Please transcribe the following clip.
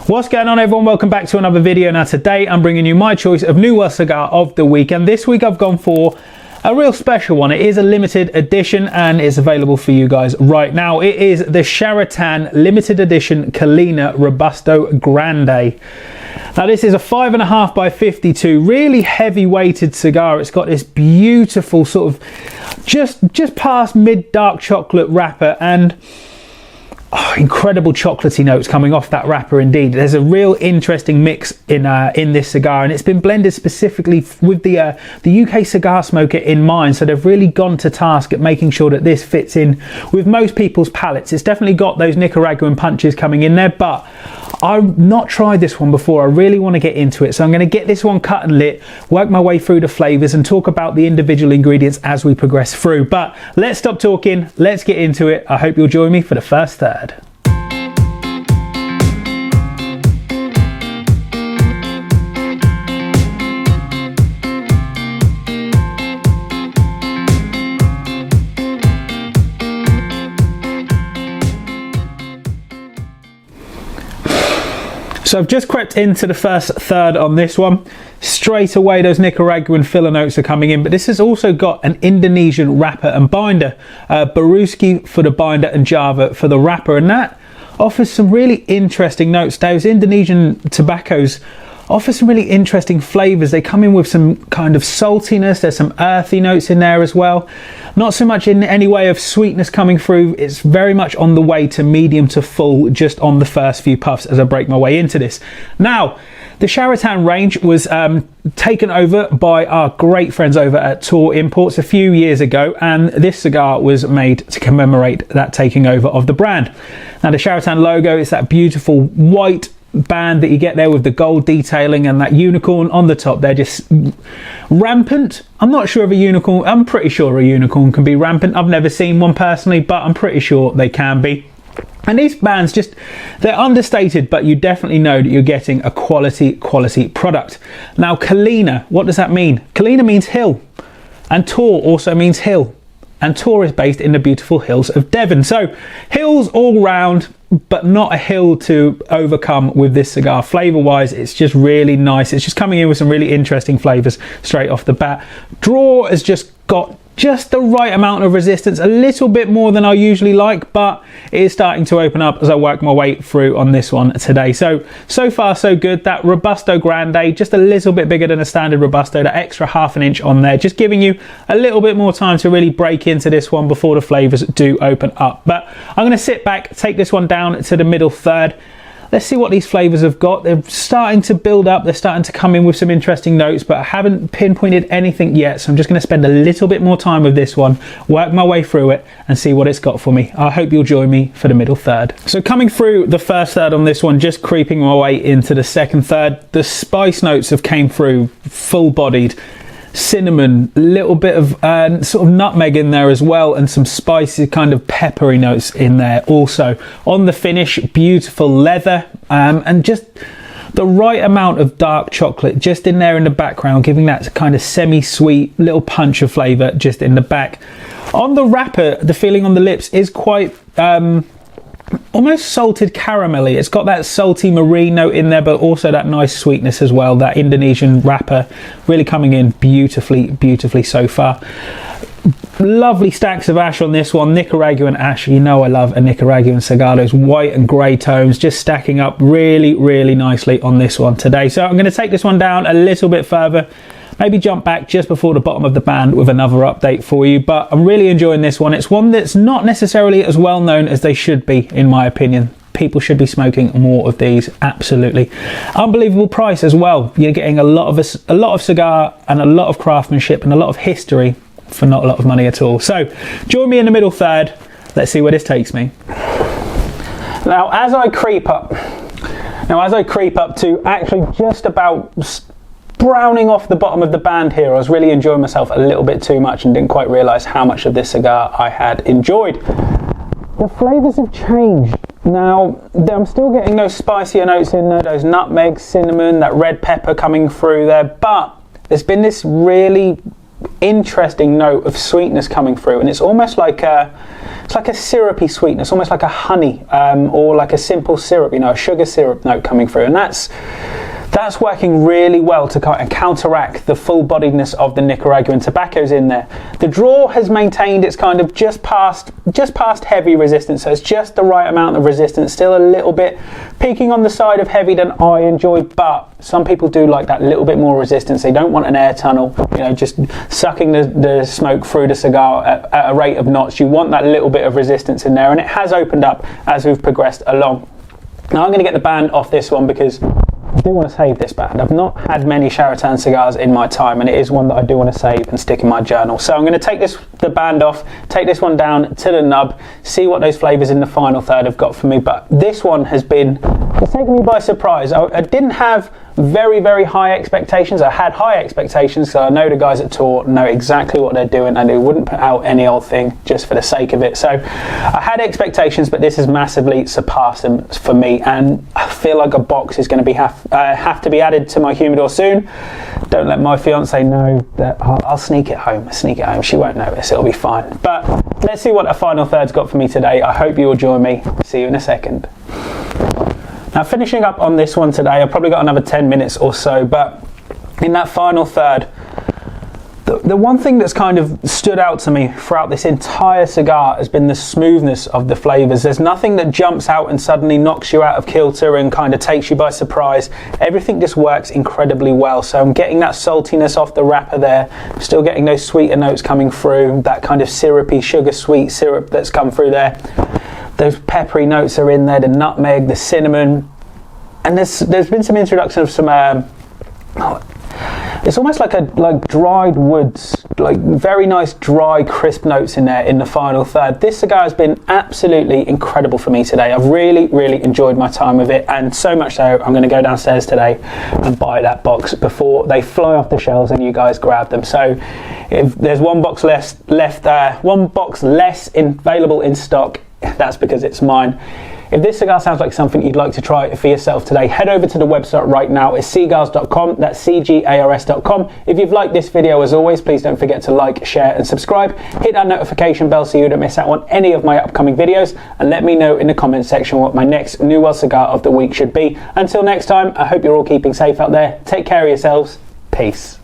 What's going on, everyone? Welcome back to another video. Now today I'm bringing you my choice of new World Cigar of the week, and this week I've gone for a real special one. It is a limited edition and it's available for you guys right now. It is the Charatan limited edition Colina Robusto Grande. Now this is a 5.5 by 52, really heavy weighted cigar. It's got this beautiful sort of just past mid dark chocolate wrapper, and incredible chocolatey notes coming off that wrapper indeed. There's a real interesting mix in this cigar, and it's been blended specifically with the UK Cigar Smoker in mind, so they've really gone to task at making sure that this fits in with most people's palates. It's definitely got those Nicaraguan punches coming in there, but I've not tried this one before. I really want to get into it, so I'm going to get this one cut and lit, work my way through the flavours and talk about the individual ingredients as we progress through. But let's stop talking, let's get into it. I hope you'll join me for the first third. So I've just crept into the first third on this one. Straight away those Nicaraguan filler notes are coming in, but this has also got an Indonesian wrapper and binder. Baruski for the binder and Java for the wrapper, and that offers some really interesting notes. Those Indonesian tobaccos offer some really interesting flavours. They come in with some kind of saltiness, there's some earthy notes in there as well. Not so much in any way of sweetness coming through, it's very much on the way to medium to full just on the first few puffs as I break my way into this. Now, the Charatan range was taken over by our great friends over at Tor Imports a few years ago, and this cigar was made to commemorate that taking over of the brand. Now the Charatan logo is that beautiful white band that you get there with the gold detailing and that unicorn on the top. They're just rampant. I'm not sure of a unicorn. I'm pretty sure a unicorn can be rampant. I've never seen one personally, but I'm pretty sure they can be. And these bands they're understated, but you definitely know that you're getting a quality product. Now Colina, what does that mean? Colina means hill, and Tor also means hill, and Tor is based in the beautiful hills of Devon. So hills all round, but not a hill to overcome with this cigar. Flavour wise, it's just really nice. It's just coming in with some really interesting flavours straight off the bat. Draw has just got just the right amount of resistance, a little bit more than I usually like, but it is starting to open up as I work my way through on this one today. So far so good. That Robusto Grande, just a little bit bigger than a standard Robusto, that extra ½ an inch on there, just giving you a little bit more time to really break into this one before the flavours do open up. But I'm going to sit back, take this one down to the middle third. Let's see what these flavours have got. They're starting to build up, they're starting to come in with some interesting notes, but I haven't pinpointed anything yet, so I'm just going to spend a little bit more time with this one, work my way through it and see what it's got for me. I hope you'll join me for the middle third. So coming through the first third on this one, just creeping my way into the second third, the spice notes have came through full bodied. Cinnamon, a little bit of sort of nutmeg in there as well, and some spicy kind of peppery notes in there also. On the finish, beautiful leather, and just the right amount of dark chocolate just in there in the background, giving that kind of semi-sweet little punch of flavour just in the back. On the wrapper, the feeling on the lips is quite almost salted caramelly. It's got that salty marine note in there, but also that nice sweetness as well. That Indonesian wrapper really coming in beautifully so far. Lovely stacks of ash on this one. Nicaraguan ash, you know I love a Nicaraguan cigar. Those white and grey tones just stacking up really nicely on this one today. So I'm going to take this one down a little bit further, maybe jump back just before the bottom of the band with another update for you. But I'm really enjoying this one. It's one that's not necessarily as well known as they should be, in my opinion. People should be smoking more of these, absolutely. Unbelievable price as well. You're getting a lot of cigar and a lot of craftsmanship and a lot of history for not a lot of money at all. So join me in the middle third. Let's see where this takes me. Now as I creep up to actually just about browning off the bottom of the band here, I was really enjoying myself a little bit too much and didn't quite realise how much of this cigar I had enjoyed. The flavours have changed. Now, I'm still getting those spicier notes in there, those nutmeg, cinnamon, that red pepper coming through there, but there's been this really interesting note of sweetness coming through, and it's almost like it's like a syrupy sweetness, almost like a honey or like a simple syrup, you know, a sugar syrup note coming through, and that's working really well to kind of counteract the full-bodiedness of the Nicaraguan tobaccos in there. The draw has maintained its kind of just past heavy resistance, so it's just the right amount of resistance, still a little bit peaking on the side of heavy than I enjoy, but some people do like that little bit more resistance. They don't want an air tunnel, you know, just sucking the smoke through the cigar at a rate of knots. You want that little bit of resistance in there, and it has opened up as we've progressed along. Now I'm going to get the band off this one because I do want to save this band. I've not had many Charatan cigars in my time, and it is one that I do want to save and stick in my journal. So I'm going to take the band off, take this one down to the nub, see what those flavours in the final third have got for me. But this one has taken me by surprise. I didn't have very, very high expectations. I had high expectations, so I know the guys at Tor know exactly what they're doing, and they wouldn't put out any old thing just for the sake of it. So I had expectations, but this has massively surpassed them for me, and I feel like a box is going to have to be added to my humidor soon. Don't let my fiance know that I'll sneak it home. She won't notice. It'll be fine. But let's see what the final third's got for me today. I hope you will join me. See you in a second. Now, finishing up on this one today, I've probably got another 10 minutes or so, but in that final third, the one thing that's kind of stood out to me throughout this entire cigar has been the smoothness of the flavours. There's nothing that jumps out and suddenly knocks you out of kilter and kind of takes you by surprise. Everything just works incredibly well. So I'm getting that saltiness off the wrapper there, still getting those sweeter notes coming through, that kind of syrupy, sugar sweet syrup that's come through there. Those peppery notes are in there, the nutmeg, the cinnamon, and there's been some introduction of some it's almost like dried woods, like very nice dry crisp notes in there in the final third. This cigar has been absolutely incredible for me today. I've really enjoyed my time with it, and so much so I'm going to go downstairs today and buy that box before they fly off the shelves and you guys grab them. So if there's one box less available in stock, that's because it's mine. If this cigar sounds like something you'd like to try for yourself today, head over to the website right now. It's cigars.com. That's cigars.com. If you've liked this video, as always, please don't forget to like, share and subscribe. Hit that notification bell so you don't miss out on any of my upcoming videos, and let me know in the comments section what my next New World Cigar of the Week should be. Until next time, I hope you're all keeping safe out there. Take care of yourselves. Peace.